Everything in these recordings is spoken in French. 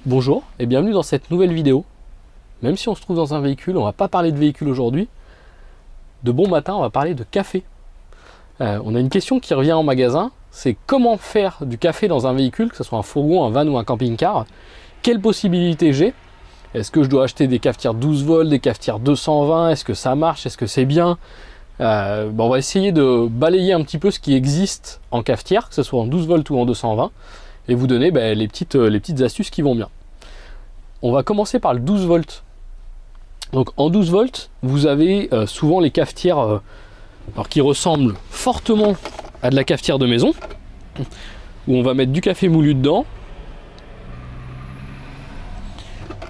Bonjour et bienvenue dans cette nouvelle vidéo. Même si on se trouve dans un véhicule, on va pas parler de véhicule aujourd'hui. De bon matin, on va parler de café. On a une question qui revient en magasin, c'est comment faire du café dans un véhicule, que ce soit un fourgon, un van ou un camping-car. Quelles possibilités j'ai? Est-ce que je dois acheter des cafetières 12 volts, des cafetières 220? Est-ce que ça marche? Est-ce que c'est bien? On va essayer de balayer un petit peu ce qui existe en cafetière, que ce soit en 12 volts ou en 220. Et vous donner les petites astuces qui vont bien. On va commencer par le 12 volts. Donc en 12 volts, vous avez souvent les cafetières qui ressemblent fortement à de la cafetière de maison, où on va mettre du café moulu dedans.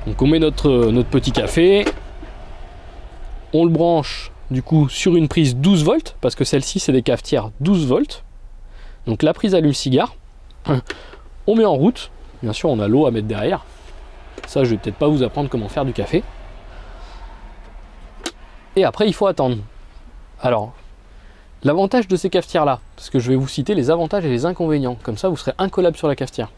Donc on met notre petit café, on le branche du coup sur une prise 12 volts, parce que celle-ci c'est des cafetières 12 volts. Donc la prise allume-cigare. On met en route, bien sûr on a l'eau à mettre derrière, ça je vais peut-être pas vous apprendre comment faire du café. Et après il faut attendre. Alors, l'avantage de ces cafetières là, parce que je vais vous citer les avantages et les inconvénients, comme ça vous serez incollable sur la cafetière.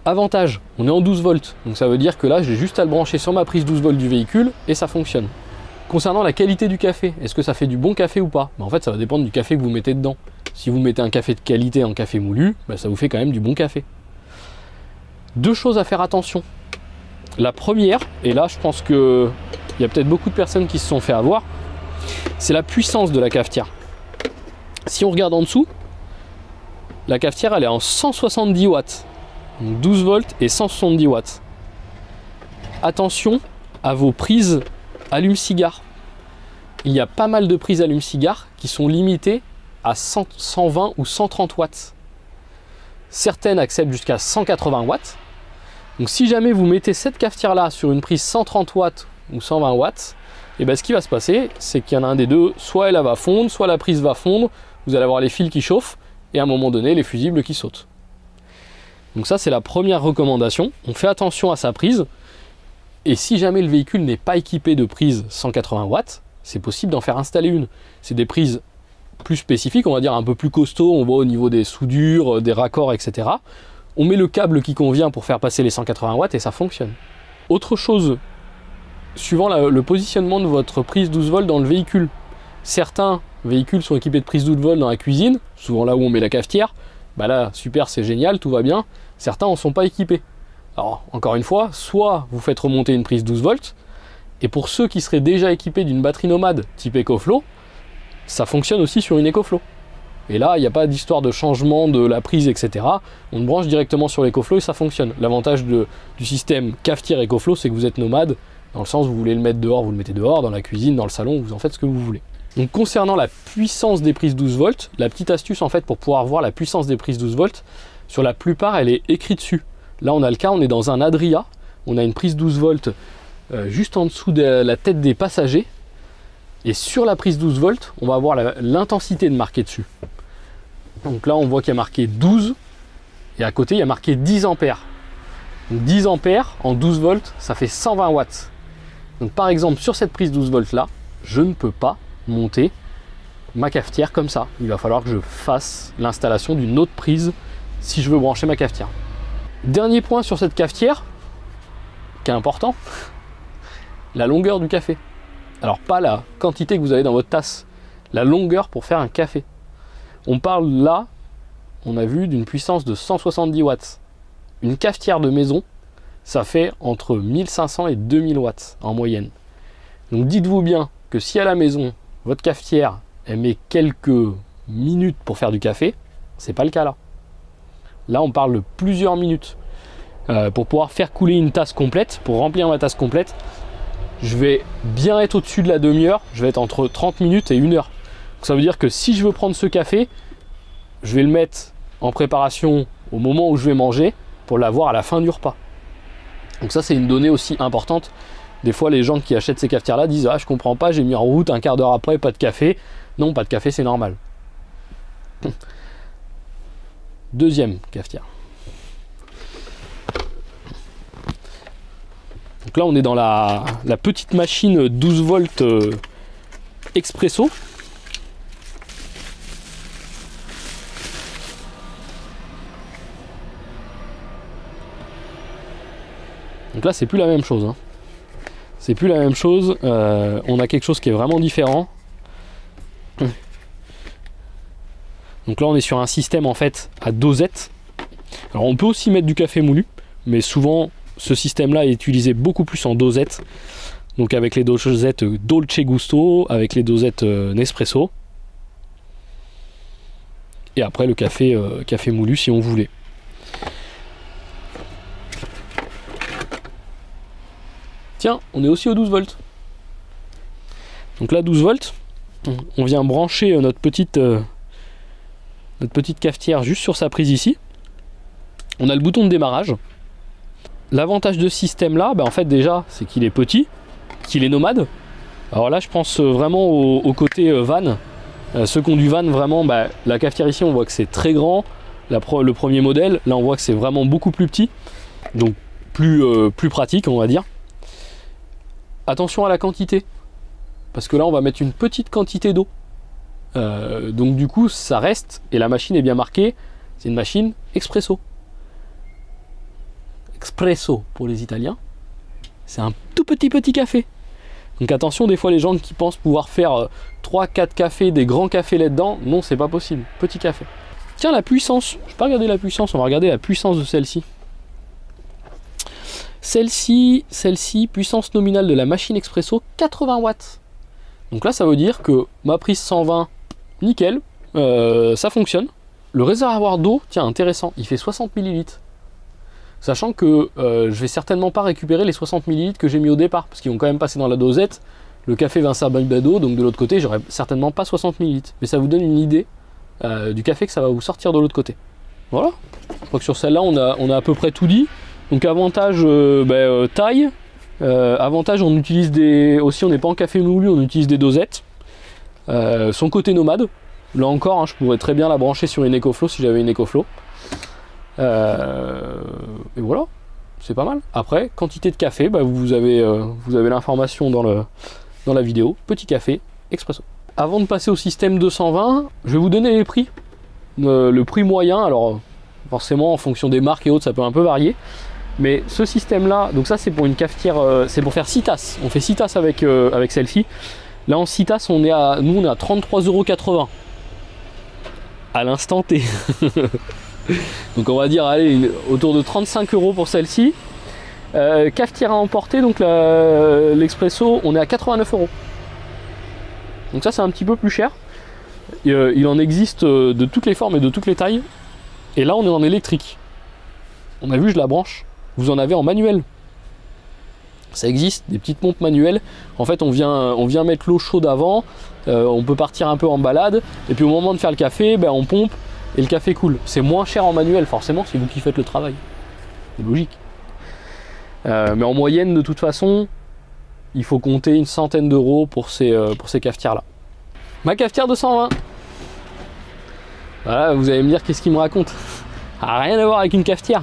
Avantage, on est en 12 volts, donc ça veut dire que là j'ai juste à le brancher sur ma prise 12 volts du véhicule et ça fonctionne. Concernant la qualité du café, est-ce que ça fait du bon café ou pas? En fait ça va dépendre du café que vous mettez dedans. Si vous mettez un café de qualité en café moulu, ça vous fait quand même du bon café. Deux choses à faire attention. La première, et là je pense qu'il y a peut-être beaucoup de personnes qui se sont fait avoir, c'est la puissance de la cafetière. Si on regarde en dessous, la cafetière elle est en 170 watts. Donc 12 volts et 170 watts. Attention à vos prises allume-cigare. Il y a pas mal de prises allume-cigare qui sont limitées à 120 ou 130 watts. Certaines acceptent jusqu'à 180 watts. Donc si jamais vous mettez cette cafetière là sur une prise 130 watts ou 120 watts, et ce qui va se passer, c'est qu'il y en a un des deux, soit elle va fondre, soit la prise va fondre, vous allez avoir les fils qui chauffent, et à un moment donné, les fusibles qui sautent. Donc ça, c'est la première recommandation. On fait attention à sa prise, et si jamais le véhicule n'est pas équipé de prise 180 watts, c'est possible d'en faire installer une. C'est des prises plus spécifiques, on va dire un peu plus costaud, on voit au niveau des soudures, des raccords, etc. On met le câble qui convient pour faire passer les 180 watts et ça fonctionne. Autre chose, suivant le positionnement de votre prise 12 volts dans le véhicule. Certains véhicules sont équipés de prise 12 volts dans la cuisine, souvent là où on met la cafetière. Là, super, c'est génial, tout va bien. Certains n'en sont pas équipés. Alors, encore une fois, soit vous faites remonter une prise 12 volts, et pour ceux qui seraient déjà équipés d'une batterie nomade type EcoFlow, ça fonctionne aussi sur une EcoFlow. Et là, il n'y a pas d'histoire de changement de la prise, etc. On branche directement sur l'EcoFlow et ça fonctionne. L'avantage du système cafetière EcoFlow, c'est que vous êtes nomade, dans le sens où vous voulez le mettre dehors, vous le mettez dehors, dans la cuisine, dans le salon, vous en faites ce que vous voulez. Donc concernant la puissance des prises 12 volts, la petite astuce en fait pour pouvoir voir la puissance des prises 12 volts, sur la plupart elle est écrite dessus. Là on a le cas, on est dans un Adria, on a une prise 12 volts juste en dessous de la tête des passagers, et sur la prise 12 volts, on va avoir l'intensité de marqué dessus. Donc là on voit qu'il y a marqué 12, et à côté il y a marqué 10 ampères. Donc 10 ampères en 12 volts, ça fait 120 watts. Donc par exemple sur cette prise 12 volts là, je ne peux pas monter ma cafetière comme ça. Il va falloir que je fasse l'installation d'une autre prise si je veux brancher ma cafetière. Dernier point sur cette cafetière, qui est important, la longueur du café. Alors pas la quantité que vous avez dans votre tasse, la longueur pour faire un café. On parle là, on a vu, d'une puissance de 170 watts. Une cafetière de maison, ça fait entre 1500 et 2000 watts en moyenne. Donc dites-vous bien que si à la maison, votre cafetière, elle met quelques minutes pour faire du café, c'est pas le cas là. Là, on parle de plusieurs minutes. Pour pouvoir faire couler une tasse complète, pour remplir ma tasse complète, je vais bien être au-dessus de la demi-heure, je vais être entre 30 minutes et 1 heure. Donc ça veut dire que si je veux prendre ce café, je vais le mettre en préparation au moment où je vais manger pour l'avoir à la fin du repas. Donc ça, c'est une donnée aussi importante. Des fois, les gens qui achètent ces cafetières-là disent « Ah, je comprends pas, j'ai mis en route, un quart d'heure après, pas de café. » Non, pas de café, c'est normal. Deuxième cafetière. Donc là, on est dans la petite machine 12 volts expresso. Donc là c'est plus la même chose, hein. C'est plus la même chose, on a quelque chose qui est vraiment différent. Donc là on est sur un système en fait à dosette. Alors on peut aussi mettre du café moulu, mais souvent ce système là est utilisé beaucoup plus en dosette. Donc avec les dosettes Dolce Gusto, avec les dosettes Nespresso. Et après le café moulu si on voulait. Tiens, on est aussi au 12 volts. Donc là 12 volts, on vient brancher notre petite cafetière juste sur sa prise ici. On a le bouton de démarrage. L'avantage de ce système là, en fait déjà c'est qu'il est petit, qu'il est nomade. Alors là je pense vraiment au côté van. Ceux qui ont du van vraiment, la cafetière ici on voit que c'est très grand. Le premier modèle, là on voit que c'est vraiment beaucoup plus petit. Donc plus pratique on va dire. Attention à la quantité. Parce que là on va mettre une petite quantité d'eau. Donc du coup ça reste, et la machine est bien marquée, c'est une machine expresso. Expresso pour les Italiens. C'est un tout petit café. Donc attention, des fois les gens qui pensent pouvoir faire 3-4 cafés, des grands cafés là-dedans, non c'est pas possible, petit café. Tiens la puissance, je vais pas regarder la puissance, on va regarder la puissance de celle-ci. Celle-ci, puissance nominale de la machine expresso, 80 watts. Donc là ça veut dire que ma prise 120, nickel, ça fonctionne. Le réservoir d'eau, tiens intéressant, il fait 60 ml. Sachant que je vais certainement pas récupérer les 60 ml que j'ai mis au départ, parce qu'ils vont quand même passer dans la dosette. Le café va s'abîmer d'eau, donc de l'autre côté j'aurai certainement pas 60 ml. Mais ça vous donne une idée du café que ça va vous sortir de l'autre côté. Voilà, je crois que sur celle-là on a à peu près tout dit. Donc avantage taille, avantage on utilise aussi on n'est pas en café moulu, on utilise des dosettes. Son côté nomade, là encore hein, je pourrais très bien la brancher sur une EcoFlow si j'avais une EcoFlow. Et voilà, c'est pas mal. Après, quantité de café, vous avez l'information dans la vidéo. Petit café, expresso. Avant de passer au système 220, je vais vous donner les prix. Le prix moyen, alors forcément en fonction des marques et autres, ça peut un peu varier. Mais ce système-là, donc ça c'est pour une cafetière, c'est pour faire 6 tasses. On fait 6 tasses avec celle-ci. Là en 6 tasses, on est à 33,80 € à l'instant T. Donc on va dire allez, autour de 35 € pour celle-ci. Cafetière à emporter, donc l'expresso, on est à 89 €. Donc ça c'est un petit peu plus cher. Il en existe de toutes les formes et de toutes les tailles. Et là on est en électrique. On a vu, je la branche. Vous en avez en manuel. Ça existe, des petites pompes manuelles. En fait on vient mettre l'eau chaude avant. On peut partir un peu en balade. Et puis au moment de faire le café, on pompe. Et le café coule. C'est moins cher en manuel, forcément, c'est vous qui faites le travail. C'est logique. Mais en moyenne, de toute façon, il faut compter une centaine d'euros pour ces cafetières-là. Ma cafetière 220. Voilà, vous allez me dire qu'est-ce qu'il me raconte. Ça n'a rien à voir avec une cafetière.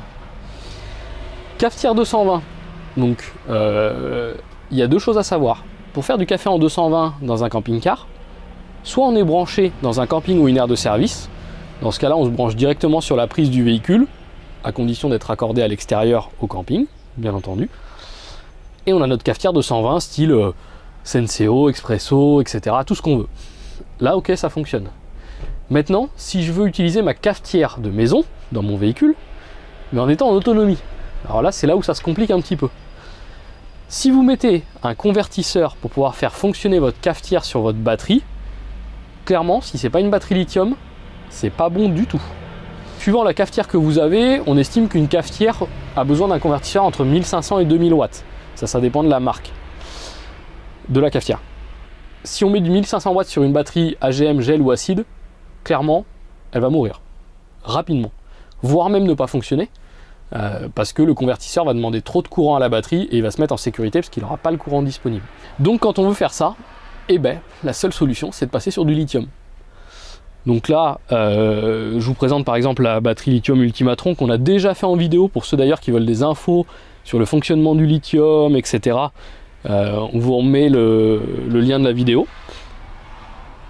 Cafetière 220. Donc, il y a deux choses à savoir. Pour faire du café en 220 dans un camping-car, soit on est branché dans un camping ou une aire de service. Dans ce cas-là, on se branche directement sur la prise du véhicule, à condition d'être raccordé à l'extérieur au camping, bien entendu. Et on a notre cafetière 220, style Senseo, Expresso, etc. Tout ce qu'on veut. Là, ok, ça fonctionne. Maintenant, si je veux utiliser ma cafetière de maison, dans mon véhicule, mais en étant en autonomie, alors là, c'est là où ça se complique un petit peu. Si vous mettez un convertisseur pour pouvoir faire fonctionner votre cafetière sur votre batterie, clairement, si c'est pas une batterie lithium, c'est pas bon du tout. Suivant la cafetière que vous avez, on estime qu'une cafetière a besoin d'un convertisseur entre 1500 et 2000 watts. Ça dépend de la marque de la cafetière. Si on met du 1500 watts sur une batterie AGM, gel ou acide, clairement, elle va mourir rapidement, voire même ne pas fonctionner, parce que le convertisseur va demander trop de courant à la batterie et il va se mettre en sécurité parce qu'il n'aura pas le courant disponible. Donc quand on veut faire ça, la seule solution, c'est de passer sur du lithium. Donc là, je vous présente par exemple la batterie lithium Ultimatron qu'on a déjà fait en vidéo pour ceux d'ailleurs qui veulent des infos sur le fonctionnement du lithium, etc. On vous remet le lien de la vidéo.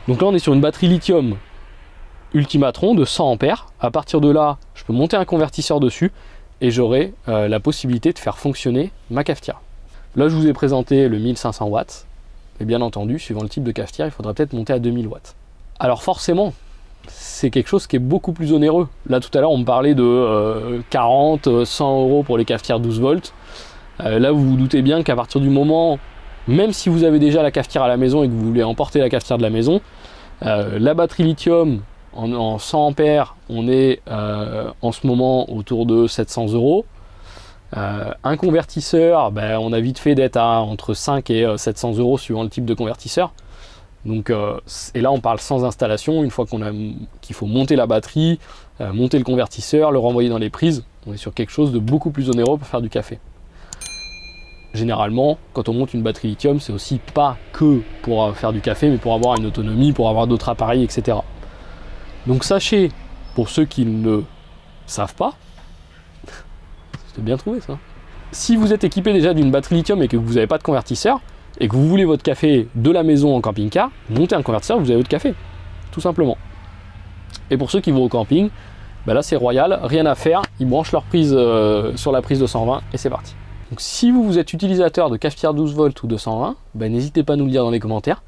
Donc là, on est sur une batterie lithium Ultimatron de 100 ampères. À partir de là, je peux monter un convertisseur dessus et j'aurai la possibilité de faire fonctionner ma cafetière. Là, je vous ai présenté le 1500 watts, et bien entendu, suivant le type de cafetière, il faudra peut-être monter à 2000 watts. Alors forcément, c'est quelque chose qui est beaucoup plus onéreux. Là, tout à l'heure, on me parlait de 40, 100 euros pour les cafetières 12 volts. Là, vous vous doutez bien qu'à partir du moment, même si vous avez déjà la cafetière à la maison et que vous voulez emporter la cafetière de la maison, la batterie lithium en 100 ampères, on est en ce moment autour de 700 euros. Un convertisseur, on a vite fait d'être à entre 5 et 700 euros suivant le type de convertisseur. Donc, et là on parle sans installation, une fois qu'il faut monter la batterie, monter le convertisseur, le renvoyer dans les prises, on est sur quelque chose de beaucoup plus onéreux pour faire du café. Généralement, quand on monte une batterie lithium, c'est aussi pas que pour faire du café, mais pour avoir une autonomie, pour avoir d'autres appareils, etc. Donc sachez, pour ceux qui ne savent pas, c'est bien trouvé ça. Si vous êtes équipé déjà d'une batterie lithium et que vous n'avez pas de convertisseur, et que vous voulez votre café de la maison en camping-car, montez un convertisseur, vous avez votre café, tout simplement. Et pour ceux qui vont au camping, là c'est royal, rien à faire, ils branchent leur prise sur la prise de 120 et c'est parti. Donc si vous êtes utilisateur de cafetière 12 volts ou de 120, n'hésitez pas à nous le dire dans les commentaires.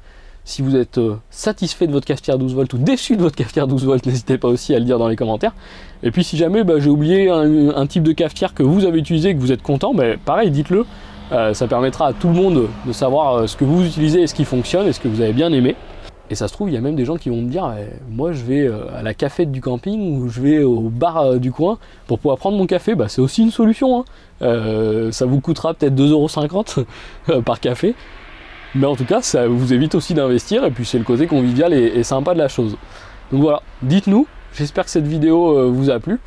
Si vous êtes satisfait de votre cafetière 12 volts ou déçu de votre cafetière 12 volts, n'hésitez pas aussi à le dire dans les commentaires. Et puis si jamais j'ai oublié un type de cafetière que vous avez utilisé et que vous êtes content, pareil, dites-le. Ça permettra à tout le monde de savoir ce que vous utilisez et ce qui fonctionne et ce que vous avez bien aimé. Et ça se trouve, il y a même des gens qui vont me dire moi je vais à la cafette du camping ou je vais au bar du coin pour pouvoir prendre mon café. C'est aussi une solution, hein. Ça vous coûtera peut-être 2,50 € par café. Mais en tout cas, ça vous évite aussi d'investir et puis c'est le côté convivial et sympa de la chose. Donc voilà, dites-nous, j'espère que cette vidéo vous a plu.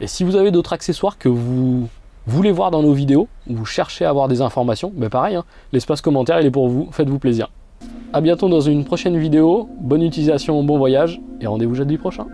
Et si vous avez d'autres accessoires que vous voulez voir dans nos vidéos, ou vous cherchez à avoir des informations, pareil, hein, l'espace commentaire il est pour vous, faites-vous plaisir. A bientôt dans une prochaine vidéo, bonne utilisation, bon voyage, et rendez-vous jeudi prochain.